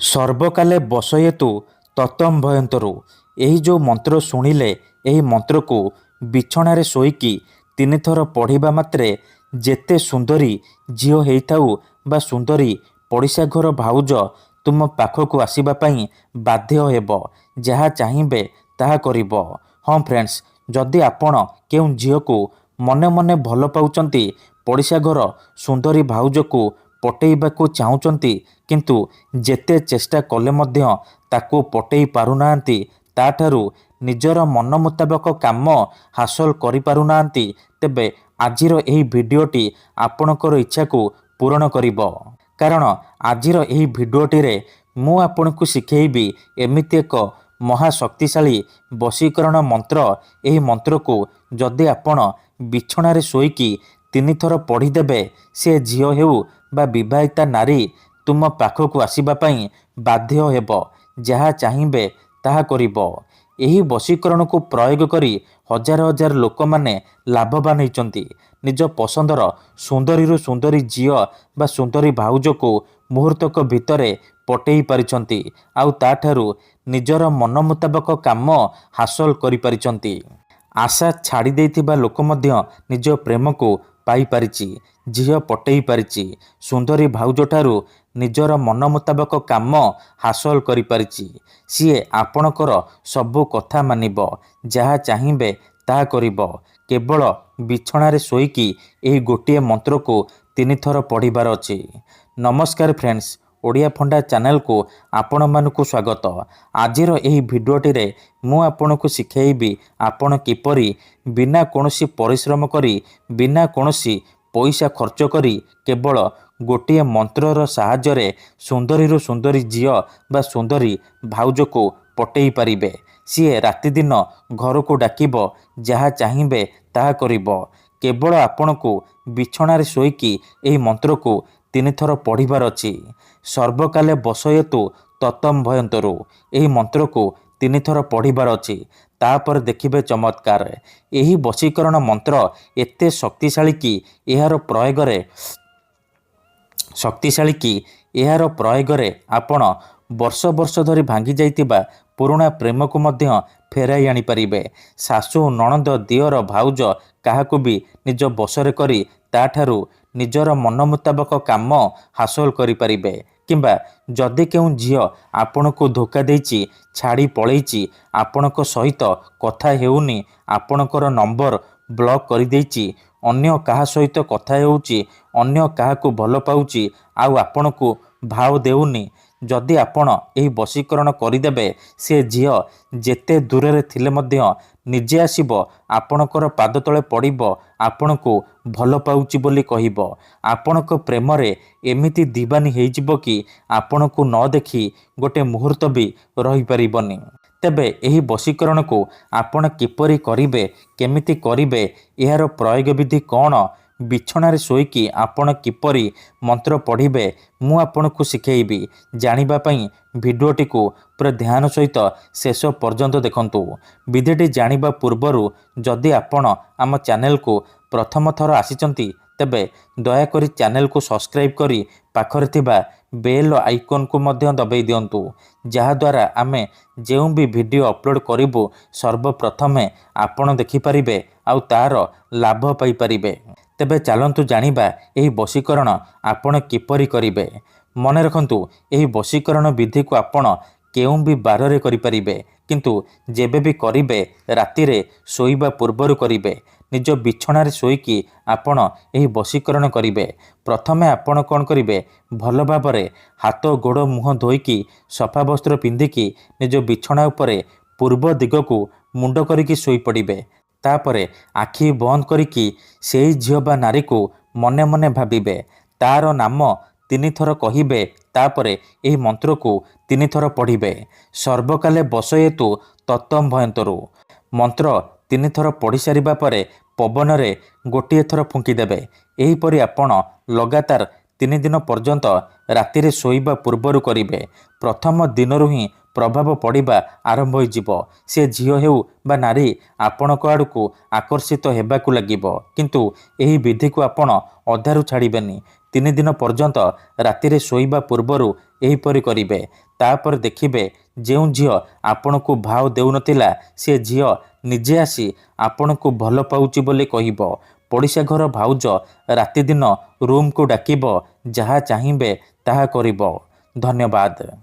ସର୍ବକାଲେ ବସୟେତୁ ତତଂ ଭୟନ୍ତରୁ। ଏହି ଯେଉଁ ମନ୍ତ୍ର ଶୁଣିଲେ ଏହି ମନ୍ତ୍ରକୁ ବିଛଣାରେ ଶୋଇକି 3 ଥର ପଢ଼ିବା ମାତ୍ରେ ଯେତେ ସୁନ୍ଦରୀ ଝିଅ ହେଇଥାଉ ବା ସୁନ୍ଦରୀ ପଡ଼ିଶା ଘର ଭାଉଜ ତୁମ ପାଖକୁ ଆସିବା ପାଇଁ ବାଧ୍ୟ ହେବ। ଯାହା ଚାହିଁବେ ତାହା କରିବ। ହଁ ଫ୍ରେଣ୍ଡସ୍, ଯଦି ଆପଣ କେଉଁ ଝିଅକୁ ମନେ ମନେ ଭଲ ପାଉଛନ୍ତି, ପଡ଼ିଶା ଘର ସୁନ୍ଦରୀ ଭାଉଜକୁ ପଟେଇବାକୁ ଚାହୁଁଛନ୍ତି, କିନ୍ତୁ ଯେତେ ଚେଷ୍ଟା କଲେ ମଧ୍ୟ ତାକୁ ପଟେଇ ପାରୁନାହାନ୍ତି, ତାଠାରୁ ନିଜର ମନ ମୁତାବକ କାମ ହାସଲ କରିପାରୁନାହାନ୍ତି, ତେବେ ଆଜିର ଏହି ଭିଡ଼ିଓଟି ଆପଣଙ୍କର ଇଚ୍ଛାକୁ ପୂରଣ କରିବ। କାରଣ ଆଜିର ଏହି ଭିଡ଼ିଓଟିରେ ମୁଁ ଆପଣଙ୍କୁ ଶିଖେଇବି ଏମିତି ଏକ ମହାଶକ୍ତିଶାଳୀ ବଶୀକରଣ ମନ୍ତ୍ର। ଏହି ମନ୍ତ୍ରକୁ ଯଦି ଆପଣ ବିଛଣାରେ ଶୋଇକି 3 ଥର ପଢ଼ିଦେବେ, ସେ ଝିଅ ହେଉ ବା ବିବାହିତା ନାରୀ ତୁମ ପାଖକୁ ଆସିବା ପାଇଁ ବାଧ୍ୟ ହେବ। ଯାହା ଚାହିଁବେ ତାହା କରିବ। ଏହି ବଶୀକରଣକୁ ପ୍ରୟୋଗ କରି ହଜାର ହଜାର ଲୋକମାନେ ଲାଭବାନ ହେଇଛନ୍ତି। ନିଜ ପସନ୍ଦର ସୁନ୍ଦରୀରୁ ସୁନ୍ଦରୀ ଝିଅ ବା ସୁନ୍ଦରୀ ଭାଉଜକୁ ମୁହୂର୍ତ୍ତକ ଭିତରେ ପଟେଇ ପାରିଛନ୍ତି, ଆଉ ତାଠାରୁ ନିଜର ମନ ମୁତାବକ କାମ ହାସଲ କରିପାରିଛନ୍ତି। ଆଶା ଛାଡ଼ି ଦେଇଥିବା ଲୋକ ମଧ୍ୟ ନିଜ ପ୍ରେମକୁ ପାଇପାରିଛି, ଝିଅ ପଟେଇ ପାରିଛି, ସୁନ୍ଦରୀ ଭାଉଜଠାରୁ ନିଜର ମନ ମୁତାବକ କାମ ହାସଲ କରିପାରିଛି। ସିଏ ଆପଣଙ୍କର ସବୁ କଥା ମାନିବ, ଯାହା ଚାହିଁବେ ତାହା କରିବ। କେବଳ ବିଛଣାରେ ଶୋଇକି ଏହି ଗୋଟିଏ ମନ୍ତ୍ରକୁ 3 ଥର ପଢ଼ିବାର ଅଛି। ନମସ୍କାର ଫ୍ରେଣ୍ଡସ୍, ଓଡ଼ିଆ ଫଣ୍ଡା ଚ୍ୟାନେଲକୁ ଆପଣମାନଙ୍କୁ ସ୍ୱାଗତ। ଆଜିର ଏହି ଭିଡ଼ିଓଟିରେ ମୁଁ ଆପଣଙ୍କୁ ଶିଖେଇବି ଆପଣ କିପରି ବିନା କୌଣସି ପରିଶ୍ରମ କରି, ବିନା କୌଣସି ପଇସା ଖର୍ଚ୍ଚ କରି, କେବଳ ଗୋଟିଏ ମନ୍ତ୍ରର ସାହାଯ୍ୟରେ ସୁନ୍ଦରୀରୁ ସୁନ୍ଦରୀ ଝିଅ ବା ସୁନ୍ଦରୀ ଭାଉଜକୁ ପଟେଇ ପାରିବେ। ସିଏ ରାତିଦିନ ଘରକୁ ଡାକିବ, ଯାହା ଚାହିଁବେ ତାହା କରିବ। କେବଳ ଆପଣଙ୍କୁ ବିଛଣାରେ ଶୋଇକି ଏହି ମନ୍ତ୍ରକୁ 3 ଥର ପଢ଼ିବାର ଅଛି। ସର୍ବକାଲେ ବସୟେତୁ ତତଂ ଭୟନ୍ତରୁ। ଏହି ମନ୍ତ୍ରକୁ 3 ଥର ପଢ଼ିବାର ଅଛି। ତାପରେ ଦେଖିବେ ଚମତ୍କାର। ଏହି ବଶୀକରଣ ମନ୍ତ୍ର ଏତେ ଏହାର ପ୍ରୟୋଗରେ ଆପଣ ବର୍ଷ ବର୍ଷ ଧରି ଭାଙ୍ଗି ଯାଇଥିବା ପୁରୁଣା ପ୍ରେମକୁ ମଧ୍ୟ ଫେରାଇ ଆଣିପାରିବେ। ଶାଶୁ, ନଣନ୍ଦ, ଦିଅର, ଭାଉଜ କାହାକୁ ବି ନିଜ ବଶରେ କରି ତାଠାରୁ ନିଜର ମନ ମୁତାବକ କାମ ହାସଲ କରିପାରିବେ। କିମ୍ବା ଯଦି କେଉଁ ଝିଅ ଆପଣଙ୍କୁ ଧୋକା ଦେଇଛି, ଛାଡ଼ି ପଳେଇଛି, ଆପଣଙ୍କ ସହିତ କଥା ହେଉନି, ଆପଣଙ୍କର ନମ୍ବର ବ୍ଲକ୍ କରିଦେଇଛି, ଅନ୍ୟ କାହା ସହିତ କଥା ହେଉଛି, ଅନ୍ୟ କାହାକୁ ଭଲ ପାଉଛି, ଆଉ ଆପଣଙ୍କୁ ଭାव ଦେଉନି, ଯଦି ଆପଣ ଏହି ବଶୀକରଣ କରିଦେବେ, ସେ ଝିଅ ଯେତେ ଦୂରରେ ଥିଲେ ମଧ୍ୟ ନିଜେ ଆସିବ, ଆପଣଙ୍କର ପାଦ ତଳେ ପଡ଼ିବ, ଆପଣଙ୍କୁ ଭଲ ପାଉଛି ବୋଲି କହିବ। ଆପଣଙ୍କ ପ୍ରେମରେ ଏମିତି ଦିବାନୀ ହେଇଯିବ କି ଆପଣଙ୍କୁ ନ ଦେଖି ଗୋଟେ ମୁହୂର୍ତ୍ତ ବି ରହିପାରିବନି। ତେବେ ଏହି ବଶୀକରଣକୁ ଆପଣ କିପରି କରିବେ, କେମିତି କରିବେ, ଏହାର ପ୍ରୟୋଗ ବିଧି କ'ଣ, ବିଛଣାରେ ଶୋଇକି ଆପଣ କିପରି ମନ୍ତ୍ର ପଢ଼ିବେ, ମୁଁ ଆପଣଙ୍କୁ ଶିଖେଇବି। ଜାଣିବା ପାଇଁ ଭିଡ଼ିଓଟିକୁ ପୁରା ଧ୍ୟାନ ସହିତ ଶେଷ ପର୍ଯ୍ୟନ୍ତ ଦେଖନ୍ତୁ। ବିଧିଟି ଜାଣିବା ପୂର୍ବରୁ ଯଦି ଆପଣ ଆମ ଚ୍ୟାନେଲକୁ ପ୍ରଥମ ଥର ଆସିଛନ୍ତି, ତେବେ ଦୟାକରି ଚ୍ୟାନେଲକୁ ସବସ୍କ୍ରାଇବ୍ କରି ପାଖରେ ଥିବା ବେଲ୍ ଆଇକନ୍କୁ ମଧ୍ୟ ଦବାଇ ଦିଅନ୍ତୁ, ଯାହାଦ୍ୱାରା ଆମେ ଯେଉଁ ବି ଭିଡ଼ିଓ ଅପଲୋଡ଼ କରିବୁ ସର୍ବପ୍ରଥମେ ଆପଣ ଦେଖିପାରିବେ ଆଉ ତାର ଲାଭ ପାଇପାରିବେ। ତେବେ ଚାଲନ୍ତୁ ଜାଣିବା ଏହି ବଶୀକରଣ ଆପଣ କିପରି କରିବେ। ମନେ ରଖନ୍ତୁ, ଏହି ବଶୀକରଣ ବିଧିକୁ ଆପଣ କେଉଁ ବି ବାରରେ କରିପାରିବେ, କିନ୍ତୁ ଯେବେ ବି କରିବେ ରାତିରେ ଶୋଇବା ପୂର୍ବରୁ କରିବେ। ନିଜ ବିଛଣାରେ ଶୋଇକି ଆପଣ ଏହି ବଶୀକରଣ କରିବେ। ପ୍ରଥମେ ଆପଣ କ'ଣ କରିବେ, ଭଲ ଭାବରେ ହାତ ଗୋଡ଼ ମୁହଁ ଧୋଇକି ସଫା ବସ୍ତ୍ର ପିନ୍ଧିକି ନିଜ ବିଛଣା ଉପରେ ପୂର୍ବ ଦିଗକୁ ମୁଣ୍ଡ କରିକି ଶୋଇପଡ଼ିବେ। ତାପରେ ଆଖି ବନ୍ଦ କରିକି ସେଇ ଝିଅ ବା ନାରୀକୁ ମନେ ମନେ ଭାବିବେ, ତାର ନାମ 3 ଥର କହିବେ, ତାପରେ ଏହି ମନ୍ତ୍ରକୁ 3 ଥର ପଢ଼ିବେ। ସର୍ବକାଲେ ବସୟେତୁ ତତଂ ଭୟନ୍ତରୁ। ମନ୍ତ୍ର 3 ଥର ପଢ଼ି ସାରିବା ପରେ ପବନରେ ଗୋଟିଏ ଥର ଫୁଙ୍କିଦେବେ। ଏହିପରି ଆପଣ ଲଗାତାର 3 ଦିନ ପର୍ଯ୍ୟନ୍ତ ରାତିରେ ଶୋଇବା ପୂର୍ବରୁ କରିବେ। ପ୍ରଥମ ଦିନରୁ ହିଁ ପ୍ରଭାବ ପଡ଼ିବା ଆରମ୍ଭ ହୋଇଯିବ। ସେ ଝିଅ ହେଉ ବା ନାରୀ ଆପଣଙ୍କ ଆଡ଼କୁ ଆକର୍ଷିତ ହେବାକୁ ଲାଗିବ। କିନ୍ତୁ ଏହି ବିଧିକୁ ଆପଣ ଅଧାରୁ ଛାଡ଼ିବେନି। 3 ଦିନ ପର୍ଯ୍ୟନ୍ତ ରାତିରେ ଶୋଇବା ପୂର୍ବରୁ ଏହିପରି କରିବେ। ତାପରେ ଦେଖିବେ ଯେଉଁ ଝିଅ ଆପଣଙ୍କୁ ଭାव ଦେଉନଥିଲା ସେ ଝିଅ ନିଜେ ଆସି ଆପଣଙ୍କୁ ଭଲ ପାଉଛି ବୋଲି କହିବ। ପଡ଼ିଶା ଘର ଭାଉଜ ରାତିଦିନ ରୁମ୍କୁ ଡାକିବ, ଯାହା ଚାହିଁବେ ତାହା କରିବ। ଧନ୍ୟବାଦ।